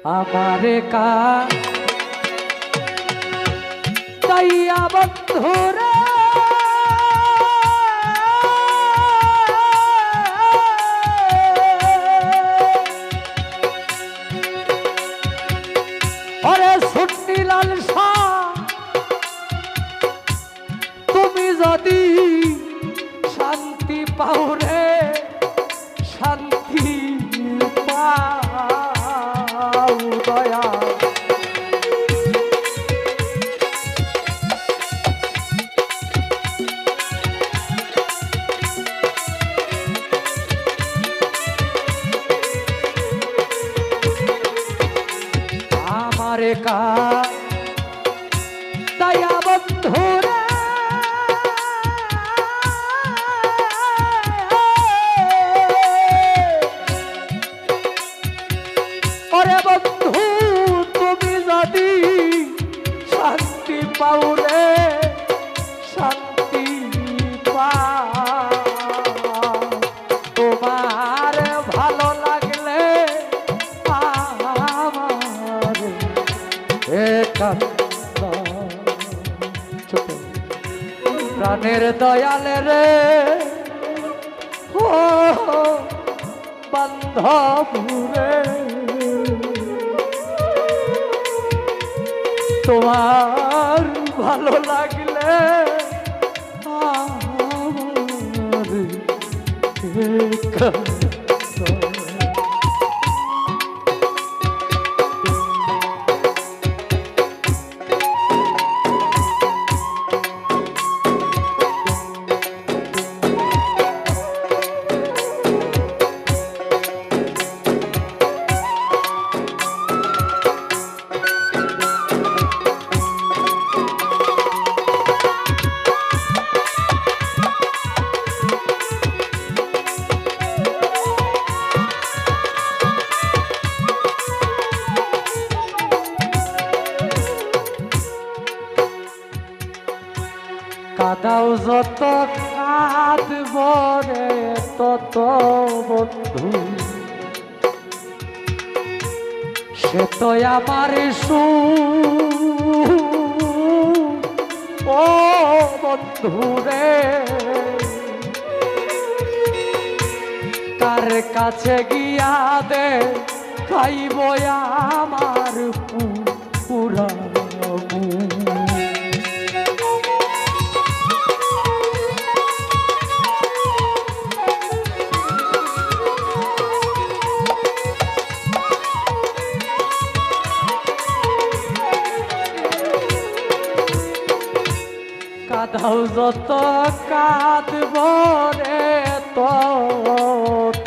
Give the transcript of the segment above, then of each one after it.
আমারে কা তাইয়া বন্ধুরে ওরে সুন্নিলাল শাহ তুমি যদি শান্তি পাও রে শান্তি পাও দয়া আমারে কা দয়া বন্ধুরে ওরে বন্ধু তুমি যদি শান্তি পাও রে শান্তি পাও তোমার ভালো লাগলে আমার একান্ত ছোট প্রাণের দয়ালে রে ও বান্ধব রে তোমার ভালো লাগলে আমার একান্ত কাদাও যত কাঁদব রে তত বন্ধু সে তো আমার ও বন্ধু রে তার কাছে গিয়া দে খাইব আমার পুরা কাঁদাও যত কাঁদব রে তত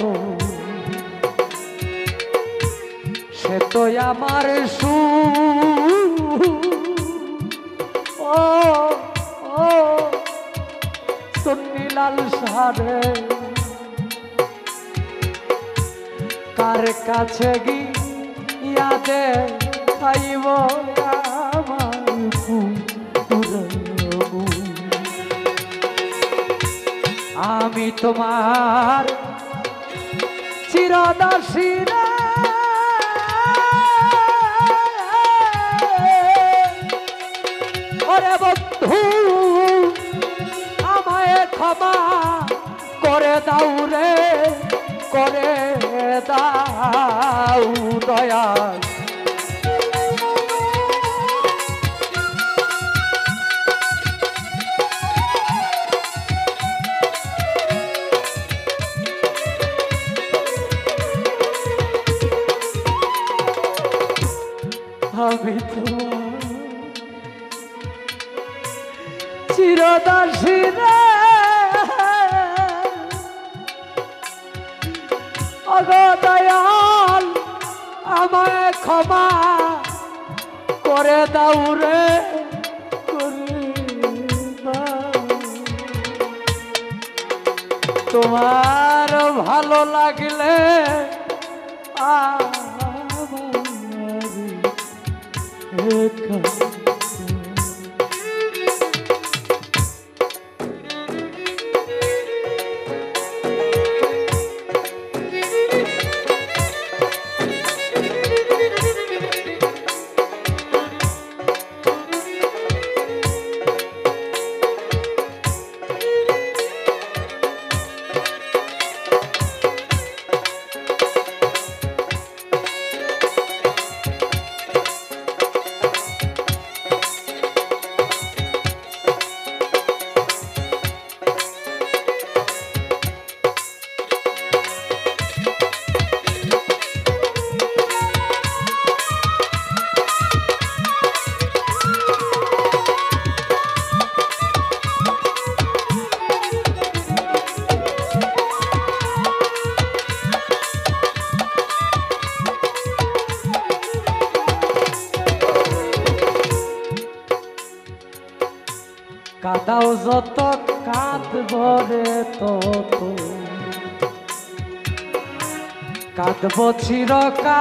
সে তো আমার ও ও সুন্নিলাল সারে কার কাছে গিয়া দে খাইব আমার আমি তোমার চিরদাসী রে ওরে বন্ধু আমায় ক্ষমা করে দাও রে করে দাও দয়া আমি তোমার চিরদাসী রে ওগো দয়াল আমায় ক্ষমা করে দাও রে করে দাও তোমার ভালো লাগলে কাদাও যত কাঁদব রে তত কাঁদব চিরকাল।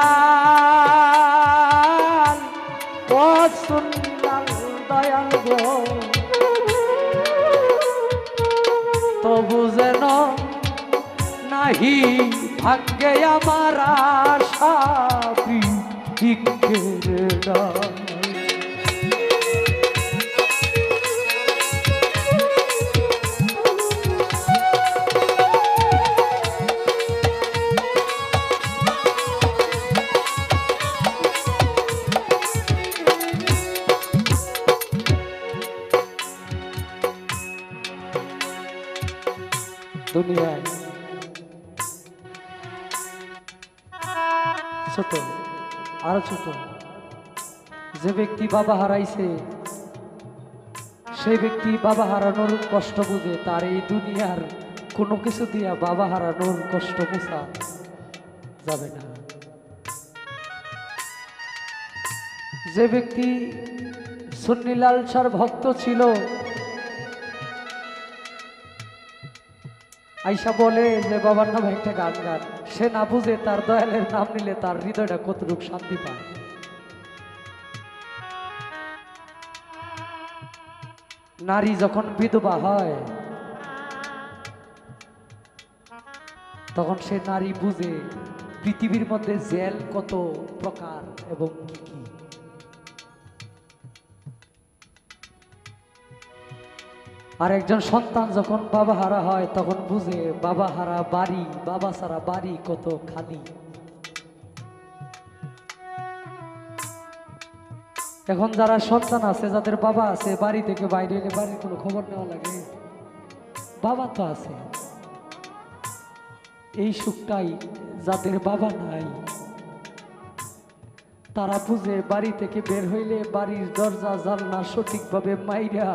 ও সুন্নাল দয়াল গো তবু যেন নাহি ভাগ্যে আমার আশা বৃক্ষের ডাল। দুনিয়ায় ছোট আরো ছোট যে ব্যক্তি বাবা হারাইছে সেই ব্যক্তি বাবা হারানোর কষ্ট বুঝে, তার এই দুনিয়ার কোনো কিছু দিয়া বাবা হারানোর কষ্ট বোঝা যাবে না। যে ব্যক্তি সুন্নিলাল শাহর ভক্ত ছিল, আইসা বলে যে বাবার নামে একটা গান গান, সে না বুঝে তার দয়ালের নাম নিলে তার হৃদয়টা কতটুকু শান্তি পায়। নারী যখন বিধবা হয় তখন সে নারী বুঝে পৃথিবীর মধ্যে জেল কত প্রকার এবং কি কি। আর একজন সন্তান যখন বাবা হারা হয় তখন বুঝে বাবা হারা বাড়ি, বাবা ছাড়া বাড়ি কত খালি। এখন যারা সন্তান আছে, যাদের বাবা আছে, বাড়ি থেকে বাইরে এলে বাড়ির কোনো খবর নেওয়া লাগে? বাবা তো আছে। এই সুখটাই যাদের বাবা নাই তারা বুঝে বাড়ি থেকে বের হইলে বাড়ির দরজা জানলা সঠিকভাবে মাইরা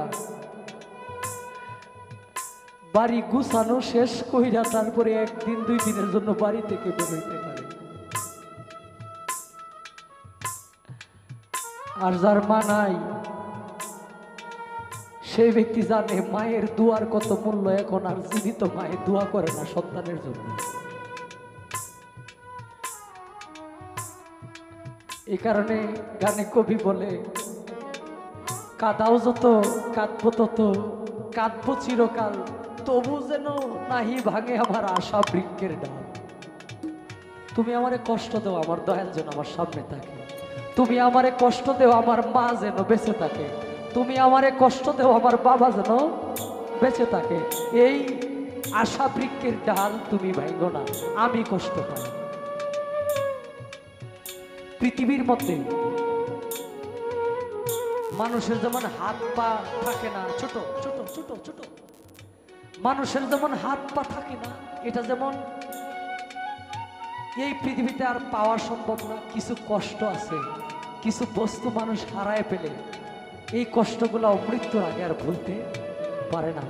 বাড়ি গুছানো শেষ কইরা তারপরে একদিন দুই দিনের জন্য বাড়ি থেকে বের হইতে পারে। আর যার মা নাই সেই ব্যক্তি জানে মায়ের দুয়ার কত মূল্য। এখন আর জীবিত মায়ের দোয়া করে না সন্তানের জন্য। এই কারণে গানে কবি বলে, কাদাও যত কাঁদবো তত কাঁদবো চিরকাল, তবু যেন নাহি ভাঙে আমার আশা বৃক্ষের ডাল। তুমি আমারে কষ্ট দেও, আমার দয়াল যেন আমার সামনে থাকে। তুমি আমারে কষ্ট দেও, আমার মা যেন বেঁচে থাকে। তুমি আমারে কষ্ট দেও, আমার বাবা যেন বেঁচে থাকে। এই আশা বৃক্ষের ডাল তুমি ভাঙো না, আমি কষ্ট পাই। পৃথিবীর মধ্যে মানুষের যেমন হাত পা থাকে না, ছোট ছোট ছোট ছোট মানুষের যেমন হাত পা থাকে না, এটা যেমন এই পৃথিবীতে আর পাওয়া সম্ভব না। কিছু কষ্ট আছে, কিছু বস্তু মানুষ হারায় পেলে এই কষ্টগুলো মৃত্যুর আগে আর ভুলতে পারে না।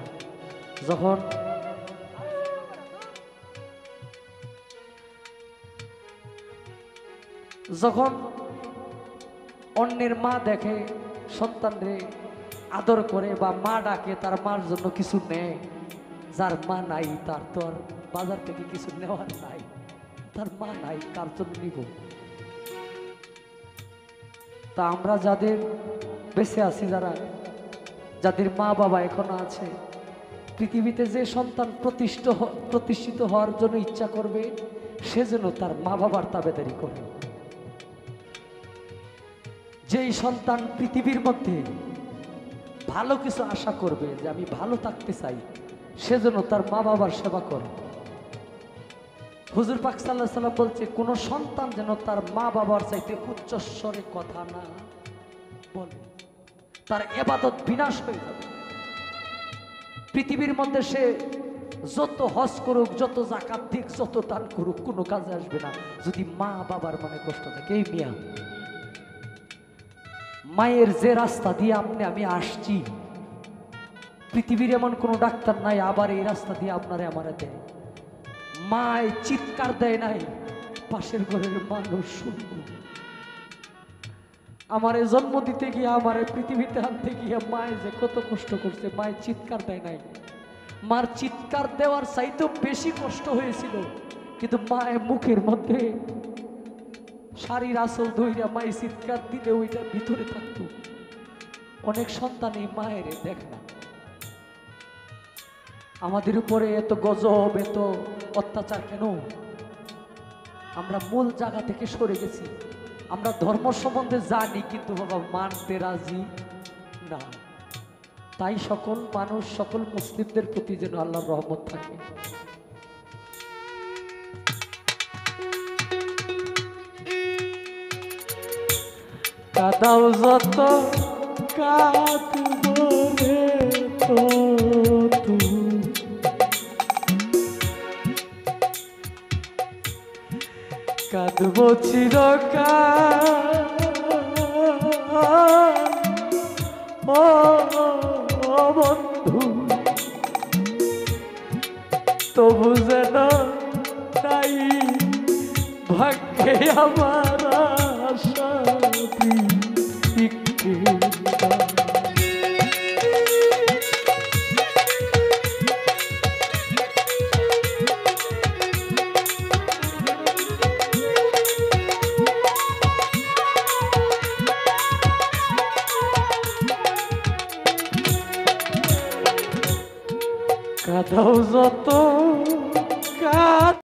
যখন অন্যের মা দেখে সন্তানরে আদর করে বা মা ডাকে, তার মার জন্য কিছু নেয়, যার মা নাই তার তো আর বাজার থেকে কিছু নেওয়ার নাই। তার মা নাই, কার জন্য নিব? তা আমরা যাদের বেঁচে আছি, যাদের মা বাবা এখনো আছে, পৃথিবীতে যে সন্তান প্রতিষ্ঠিত হওয়ার জন্য ইচ্ছা করবে সে যেন তার মা বাবার তাবেদারি করে। যেই সন্তান পৃথিবীর মধ্যে ভালো কিছু আশা করবে, যে আমি ভালো থাকতে চাই, সেজন্য তার মা বাবার সেবা করে। হুজুর পাক সাল্লাল্লাহু আলাইহি ওয়াসাল্লাম বলছে, কোন সন্তান যেন তার মা বাবার চাইতে উচ্চস্বরে কথা না বলে, তার ইবাদত বিনাশ হয়ে যাবে। পৃথিবীর মধ্যে সে যত হজ করুক, যত যাকাত দিক, যত দান করুক, কোনো কাজে আসবে না যদি মা বাবার মনে কষ্ট থাকে। এই মিয়া, মায়ের যে রাস্তা দিয়ে আমি আসছি, পৃথিবীর এমন কোনো ডাক্তার নাই আবার এই রাস্তা দিয়ে আপনারে আমারে দেয়। মায় চিৎকার দেয় নাই, পাশের ঘরের মানুষ শুনল। আমারে জন্ম দিতে গিয়ে, আমারে পৃথিবীতে আনতে গিয়ে মায়ে যে কত কষ্ট করছে, মায়ের চিৎকার দেয় নাই। মার চিৎকার দেওয়ার চাইতেও বেশি কষ্ট হয়েছিল, কিন্তু মায়ের মুখের মধ্যে শাড়ির আঁচল ধইরা মায়ের চিৎকার দিলে ওইটা ভিতরে থাকতো। অনেক সন্তান এই মায়ের দেখে না। আমাদের উপরে এত গজব, এত অত্যাচার কেন? আমরা মূল জায়গা থেকে সরে গেছি। আমরা ধর্ম সম্বন্ধে জানি, কিন্তু বাবা মানতে রাজি না। তাই সকল মানুষ, সকল মুসলিমদের প্রতি যেন আল্লাহর রহমত থাকে। কাদাও যত কাঁদবো রে তো কাঁদবো চিরকাল, ও বন্ধু, তবু যেন তাই ভাগ্যে আমার আশা কাদাও যত